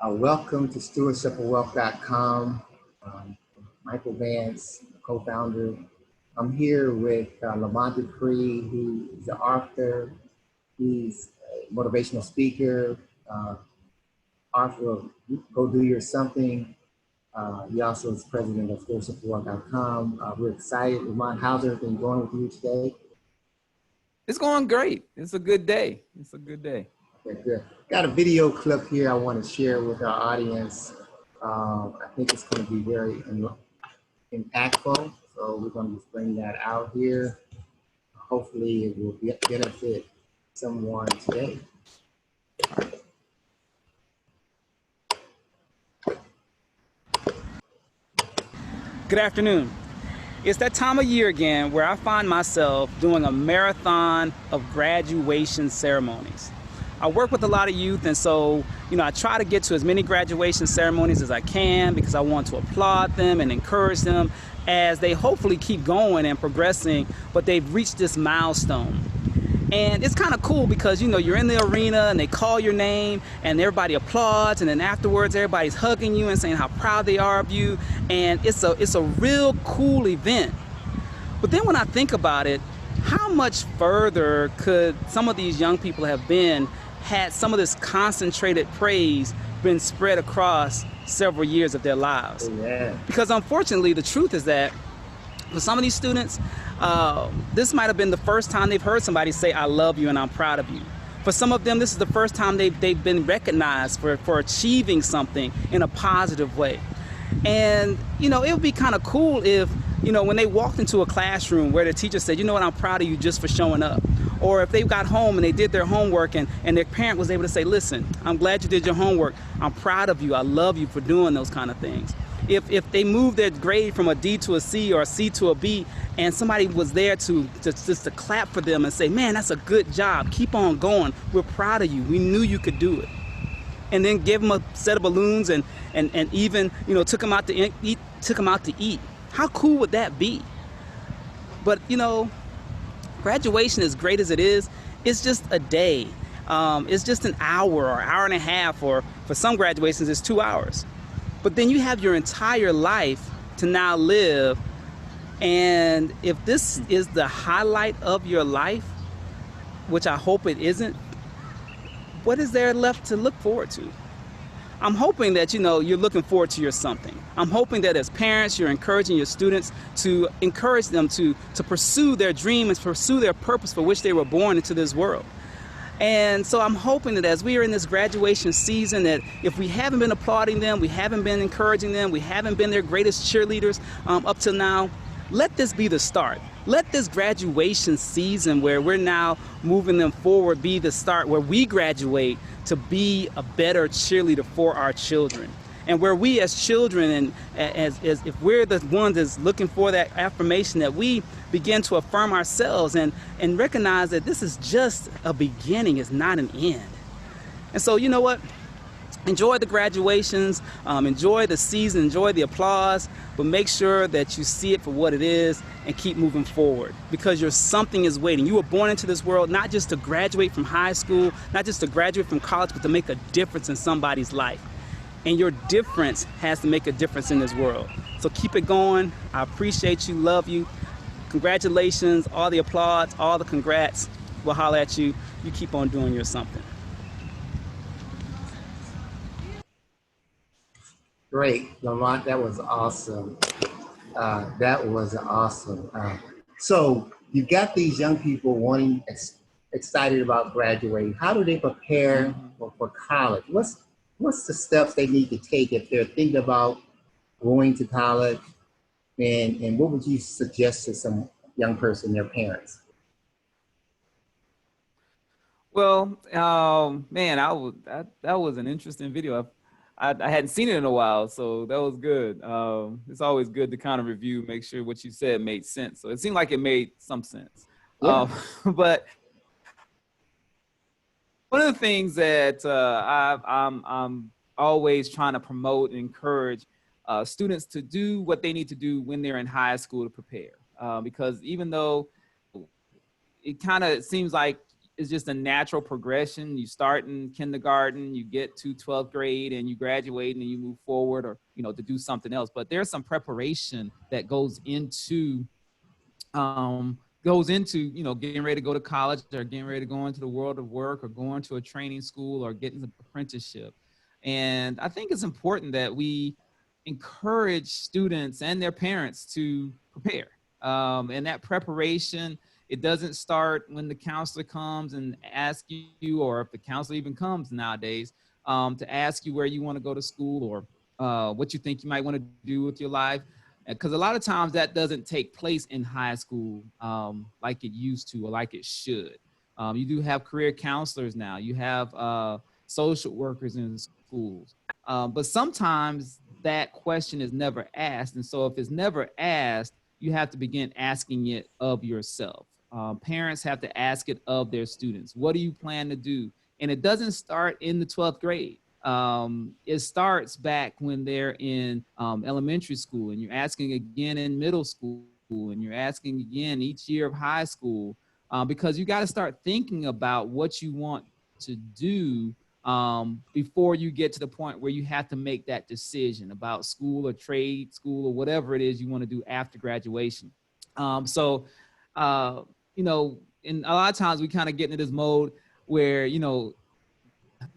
Welcome to stewardshipofwealth.com. Michael Vance, co-founder. I'm here with Lamont Dupree, who is the author. He's a motivational speaker, author of Go Do Your Something. He also is president of stewardshipofwealth.com. We're excited. Lamont, how's everything going with you today? It's going great. It's a good day. It's a good day. Okay, good. Got a video clip here I want to share with our audience. I think it's going to be very impactful. So we're going to just bring that out here. Hopefully it will benefit someone today. Good afternoon. It's that time of year again where I find myself doing a marathon of graduation ceremonies. I work with a lot of youth, and so, I try to get to as many graduation ceremonies as I can because I want to applaud them and encourage them as they hopefully keep going and progressing, but they've reached this milestone. And it's kind of cool because, you're in the arena and they call your name and everybody applauds, and then afterwards everybody's hugging you and saying how proud they are of you. And it's a real cool event. But then when I think about it, how much further could some of these young people have been had some of this concentrated praise been spread across several years of their lives? Yeah. Because unfortunately, the truth is that for some of these students, this might have been the first time they've heard somebody say, "I love you and I'm proud of you." For some of them, this is the first time they've been recognized for achieving something in a positive way. And, it would be kind of cool if, when they walked into a classroom where the teacher said, "You know what, I'm proud of you just for showing up." Or if they got home and they did their homework and their parent was able to say, "Listen, I'm glad you did your homework. I'm proud of you. I love you for doing those kind of things." If they moved their grade from a D to a C or a C to a B, and somebody was there to clap for them and say, "Man, that's a good job. Keep on going. We're proud of you. We knew you could do it." And then give them a set of balloons and even, took them out to eat. How cool would that be? But, graduation, as great as it is, it's just a day. It's just an hour or hour and a half, or for some graduations, it's 2 hours. But then you have your entire life to now live. And if this is the highlight of your life, which I hope it isn't, what is there left to look forward to? I'm hoping that, you're looking forward to your something. I'm hoping that as parents, you're encouraging your students to encourage them to pursue their dream and pursue their purpose for which they were born into this world. And so I'm hoping that as we are in this graduation season, that if we haven't been applauding them, we haven't been encouraging them, we haven't been their greatest cheerleaders up till now, let this be the start. Let this graduation season where we're now moving them forward be the start where we graduate to be a better cheerleader for our children. And where we as children, and as if we're the ones that's looking for that affirmation, that we begin to affirm ourselves and recognize that this is just a beginning, it's not an end. And so, you know what? Enjoy the graduations, enjoy the season, enjoy the applause, but make sure that you see it for what it is and keep moving forward, because your something is waiting. You were born into this world not just to graduate from high school, not just to graduate from college, but to make a difference in somebody's life. And your difference has to make a difference in this world. So keep it going. I appreciate you, love you. Congratulations, all the applause, all the congrats. We'll holler at you. You keep on doing your something. Great, Lamont, that was awesome. That was awesome. So you got these young people excited about graduating. How do they prepare for college? What's the steps they need to take if they're thinking about going to college? And what would you suggest to some young person, their parents? Well, man, that was an interesting video. I hadn't seen it in a while, so that was good. It's always good to kind of review, make sure what you said made sense. So it seemed like it made some sense. Yeah. But one of the things that I'm always trying to promote and encourage students to do what they need to do when they're in high school to prepare. Because even though it kind of seems like just a natural progression. You start in kindergarten, you get to 12th grade, and you graduate, and then you move forward, or to do something else. But there's some preparation that goes into getting ready to go to college, or getting ready to go into the world of work, or going to a training school, or getting an apprenticeship. And I think it's important that we encourage students and their parents to prepare. And that preparation, it doesn't start when the counselor comes and asks you, or if the counselor even comes nowadays, to ask you where you want to go to school, or what you think you might want to do with your life. Because a lot of times that doesn't take place in high school like it used to, or like it should. You do have career counselors now. You have social workers in schools. But sometimes that question is never asked. And so if it's never asked, you have to begin asking it of yourself. Parents have to ask it of their students. What do you plan to do? And it doesn't start in the 12th grade. It starts back when they're in elementary school, and you're asking again in middle school, and you're asking again each year of high school, because you got to start thinking about what you want to do before you get to the point where you have to make that decision about school or trade school or whatever it is you want to do after graduation. So and a lot of times we kind of get into this mode where,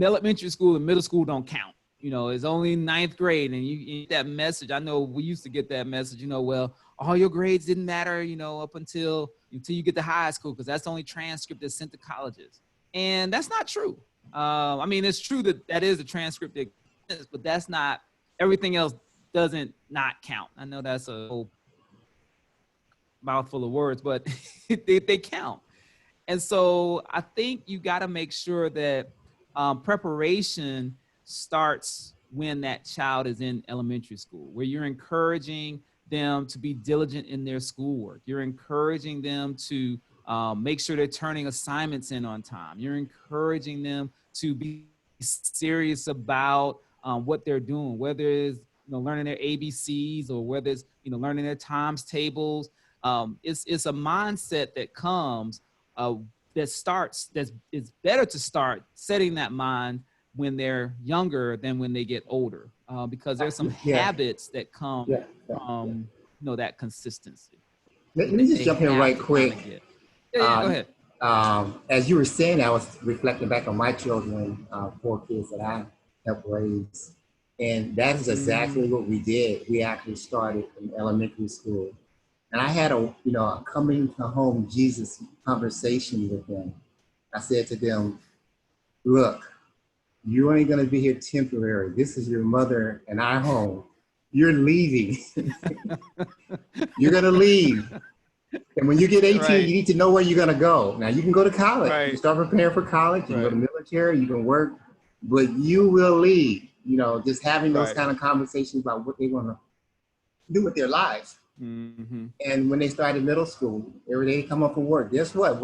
elementary school and middle school don't count. It's only ninth grade, and you get that message. I know we used to get that message, well, all your grades didn't matter, up until you get to high school, because that's the only transcript that's sent to colleges. And that's not true. I mean, it's true that is a transcript that exists, but that's not, everything else doesn't not count. I know that's a whole mouthful of words, but they count. And so I think you got to make sure that preparation starts when that child is in elementary school, where you're encouraging them to be diligent in their schoolwork. You're encouraging them to make sure they're turning assignments in on time. You're encouraging them to be serious about what they're doing, whether it's learning their ABCs, or whether it's learning their times tables. It's a mindset that comes it's better to start setting that mind when they're younger than when they get older, because there's some habits that come from that consistency. Let me just jump in right quick. Go ahead. As you were saying, I was reflecting back on my children, 4 kids that I helped raise, and that is exactly what we did. We actually started in elementary school. And I had a coming to home Jesus conversation with them. I said to them, look, you're only going to be here temporary. This is your mother and our home. You're leaving. You're going to leave. And when you get 18, you need to know where you're going to go. Now, you can go to college. You start preparing for college. You can go to military. You can work. But you will leave. Just having those kind of conversations about what they want to do with their lives. Mm-hmm. And when they started middle school, every day they come up for work. Guess what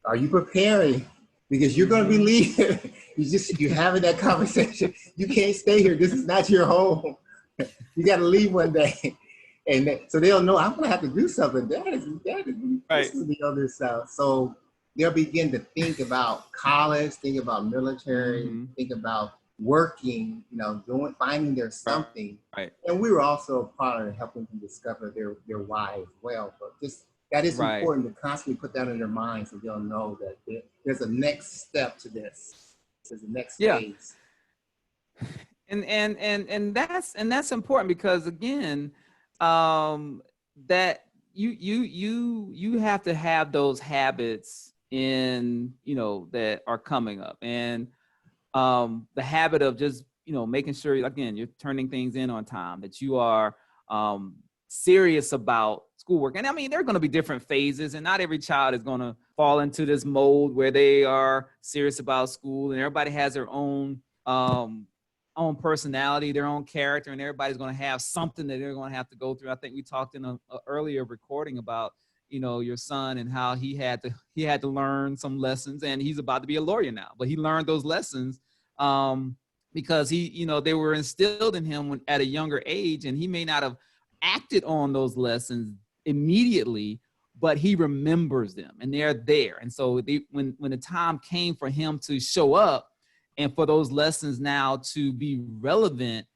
are you preparing? Because you're going to be leaving. You're having that conversation. You can't stay here. This is not your home. You got to leave one day. And so they'll know I'm going to have to do something. That is this is the other side. So they'll begin to think about college, think about military, think about working, finding their something. And we were also a part of helping them discover their why as well. But that is important to constantly put that in their minds, so they'll know that there's a next step to this. There's a next phase. And that's important, because again, that you have to have those habits in that are coming up, and the habit of just making sure, again, you're turning things in on time, that you are serious about schoolwork. And I mean, there are going to be different phases, and not every child is going to fall into this mold where they are serious about school, and everybody has their own personality, their own character, and everybody's going to have something that they're going to have to go through. I think we talked in a earlier recording about your son and how he had to learn some lessons, and he's about to be a lawyer now, but he learned those lessons because they were instilled in him at a younger age, and he may not have acted on those lessons immediately, but he remembers them and they're there. And so when the time came for him to show up and for those lessons now to be relevant,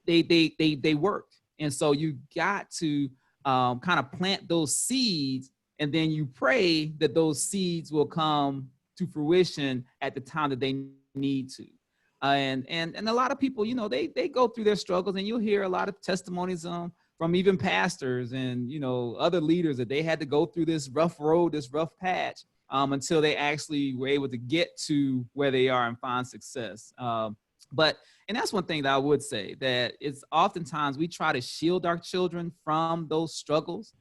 they worked. And so you got to kind of plant those seeds, and then you pray that those seeds will come to fruition at the time that they need to. And a lot of people, you know, they go through their struggles, and you'll hear a lot of testimonies from even pastors and, you know, other leaders that they had to go through this rough road, this rough patch, until they actually were able to get to where they are and find success. And that's one thing that I would say, that it's oftentimes we try to shield our children from those struggles,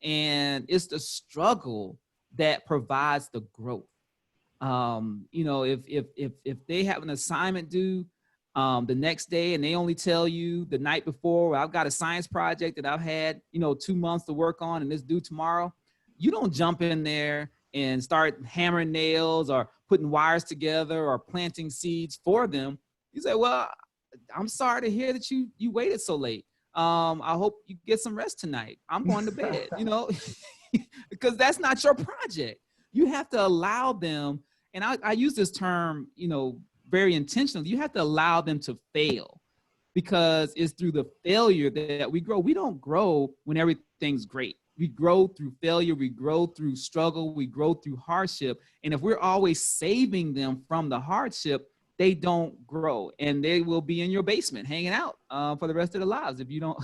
and it's the struggle that provides the growth. You know, if they have an assignment due the next day and they only tell you the night before, well, I've got a science project that I've had, you know, 2 months to work on and it's due tomorrow, you don't jump in there and start hammering nails or putting wires together or planting seeds for them. You say, well, I'm sorry to hear that you waited so late. I hope you get some rest tonight. I'm going to bed, you know, because that's not your project. You have to allow them, and I use this term, you know, very intentionally. You have to allow them to fail, because it's through the failure that we grow. We don't grow when everything's great. We grow through failure. We grow through struggle. We grow through hardship. And if we're always saving them from the hardship, they don't grow, and they will be in your basement hanging out for the rest of their lives if you don't,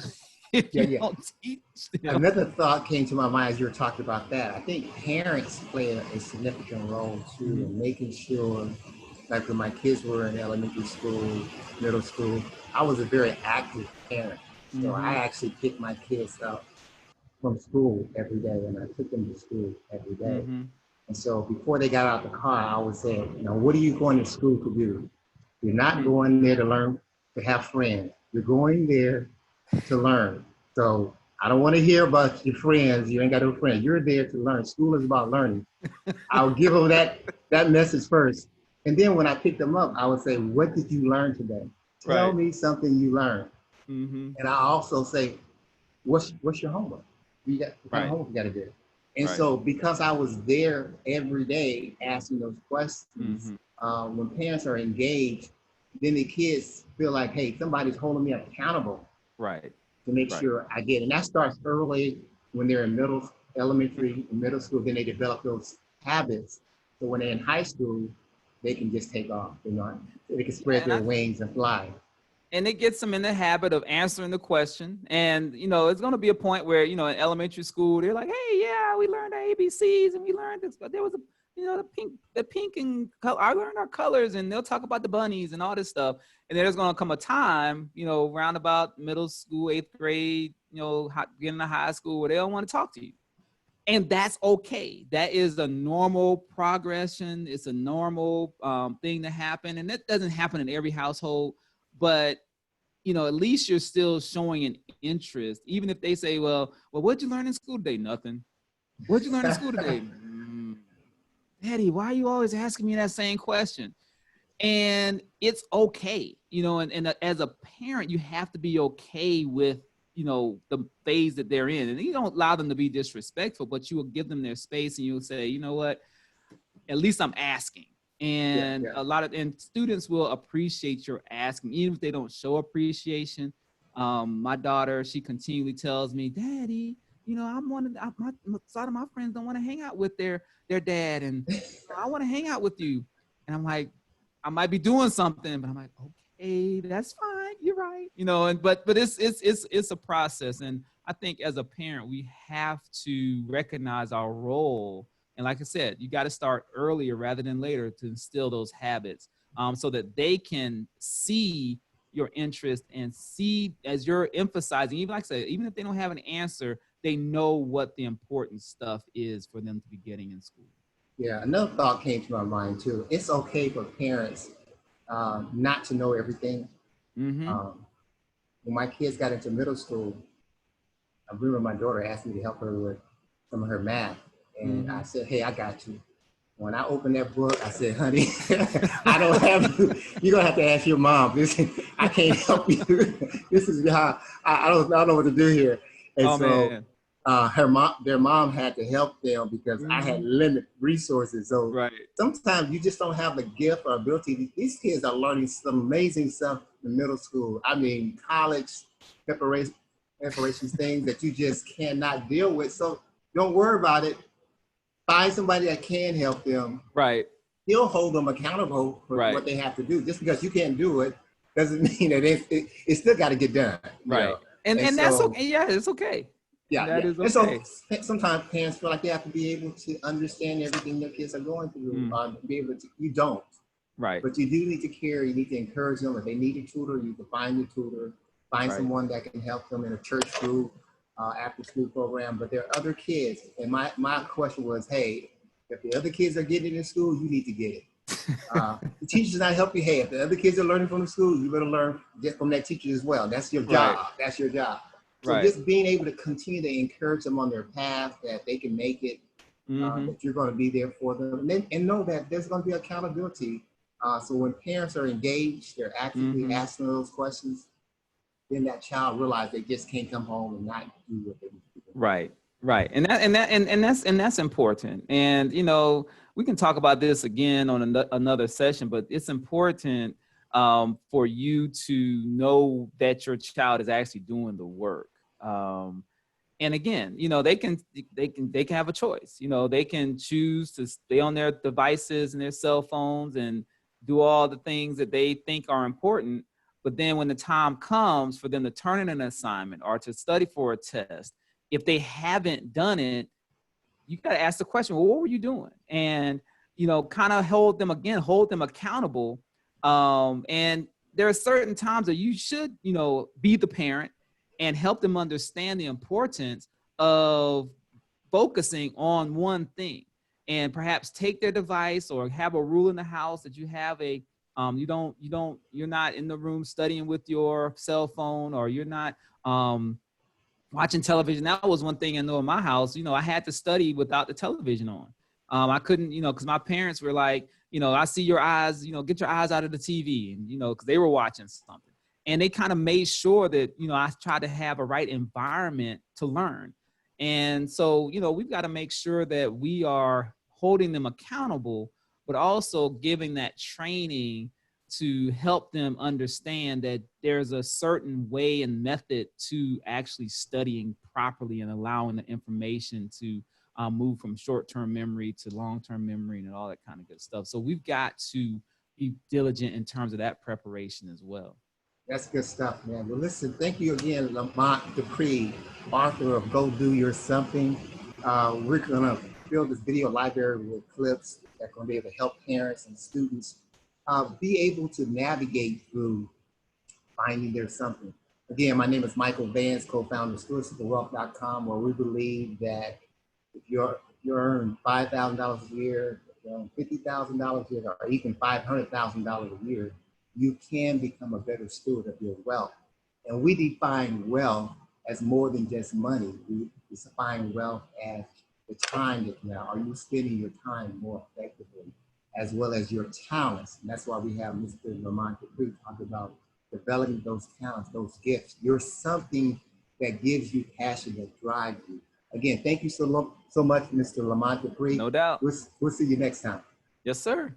don't teach them. Another thought came to my mind as you were talking about that. I think parents play a significant role too in making sure, like when my kids were in elementary school, middle school, I was a very active parent. So I actually picked my kids up from school every day, and I took them to school every day. And so before they got out the car, I would say, you know, what are you going to school to do? You're not going there to learn, to have friends. You're going there to learn. So I don't want to hear about your friends. You ain't got no friends. You're there to learn. School is about learning. I'll give them that message first. And then when I pick them up, I would say, what did you learn today? Tell me something you learned. And I also say, what's your homework? You got what kind of homework you got to do. And so because I was there every day asking those questions, when parents are engaged, then the kids feel like, hey, somebody's holding me accountable to make sure I get it. And that starts early when they're in elementary, middle school, then they develop those habits. So when they're in high school, they can just take off, you know, they can spread their wings and fly. And it gets them in the habit of answering the question. And, you know, it's going to be a point where, you know, in elementary school, they're like, hey, yeah, we learned our ABCs and we learned this, but there was the pink and color. I learned our colors, and they'll talk about the bunnies and all this stuff. And there's going to come a time, you know, around about middle school, 8th grade, you know, getting to high school, where they don't want to talk to you. And that's okay. That is a normal progression. It's a normal thing to happen. And that doesn't happen in every household. But, you know, at least you're still showing an interest, even if they say, well, what'd you learn in school today? Nothing. What'd you learn in school today? Daddy, why are you always asking me that same question? And it's okay, you know, and as a parent, you have to be okay with, you know, the phase that they're in. And you don't allow them to be disrespectful, but you will give them their space, and you'll say, you know what, at least I'm asking. And and students will appreciate your asking, even if they don't show appreciation. My daughter, she continually tells me, Daddy, you know, my side of my friends don't want to hang out with their dad, and I want to hang out with you. And I'm like, I might be doing something, but I'm like, okay, that's fine. You're right. You know, but it's a process. And I think as a parent, we have to recognize our role. And like I said, you got to start earlier rather than later to instill those habits, so that they can see your interest and see, as you're emphasizing, even like I said, even if they don't have an answer, they know what the important stuff is for them to be getting in school. Yeah, another thought came to my mind too. It's okay for parents not to know everything. When my kids got into middle school, I remember my daughter asked me to help her with some of her math. And I said, hey, I got you. When I opened that book, I said, honey, I don't have you. You're going to have to ask your mom. I can't help you. This is how I don't know what to do here. And their mom had to help them because I had limited resources. So Right. sometimes you just don't have the gift or ability. These kids are learning some amazing stuff in middle school. I mean, college preparations, things that you just cannot deal with. So don't worry about it. Find somebody that can help them. Right. He'll hold them accountable for Right. what they have to do. Just because you can't do it doesn't mean that it still got to get done. Right. Know? And so, that's okay. Yeah, it's okay. Yeah, that is okay. okay. And so sometimes parents feel like they have to be able to understand everything their kids are going through. Be able to, you don't. Right. But you do need to care. You need to encourage them. If they need a tutor, you can find a tutor. Find someone that can help them in a church group, after school program. But there are other kids. And my question was, hey, if the other kids are getting it in school, you need to get it. The teachers not help you. Hey, if the other kids are learning from the school, you better learn just from that teacher as well. That's your job. Right. That's your job. So just being able to continue to encourage them on their path, that they can make it, that you're going to be there for them, and know that there's going to be accountability. So when parents are engaged, they're actively asking those questions, then that child realizes they just can't come home and not do what they need to do. Right. Right. And that's important. And, you know, we can talk about this again on another session, but it's important for you to know that your child is actually doing the work. And again, you know, they can have a choice. You know, they can choose to stay on their devices and their cell phones and do all the things that they think are important. But then when the time comes for them to turn in an assignment or to study for a test, if they haven't done it, you got to ask the question, well, what were you doing? And, you know, kind of hold them accountable. And there are certain times that you should, you know, be the parent and help them understand the importance of focusing on one thing, and perhaps take their device or have a rule in the house that you have you're not in the room studying with your cell phone, or you're not, watching television. That was one thing I know in my house. You know, I had to study without the television on. I couldn't, you know, because my parents were like, you know, I see your eyes, you know, get your eyes out of the TV, and, you know, because they were watching something. And they kind of made sure that, you know, I tried to have a right environment to learn. And so, you know, we've got to make sure that we are holding them accountable, but also giving that training to help them understand that there's a certain way and method to actually studying properly and allowing the information to move from short-term memory to long-term memory and all that kind of good stuff. So we've got to be diligent in terms of that preparation as well. That's good stuff, man. Well, listen, thank you again, Lamont Dupree, author of Go Do Your Something. We're going to build this video library with clips that are going to be able to help parents and students be able to navigate through finding their something. Again, my name is Michael Vance, co-founder of stewardshipofwealth.com, where we believe that if you earn $5,000 a year, if you earn $50,000 a year, or even $500,000 a year, you can become a better steward of your wealth. And we define wealth as more than just money. We define wealth as the time that you have. Are you spending your time more effectively, as well as your talents? And that's why we have Mr. Lamont Dupree talk about developing those talents, those gifts. You're something that gives you passion, that drives you. Again, thank you so much, Mr. Lamont Dupree. No doubt. We'll see you next time. Yes, sir.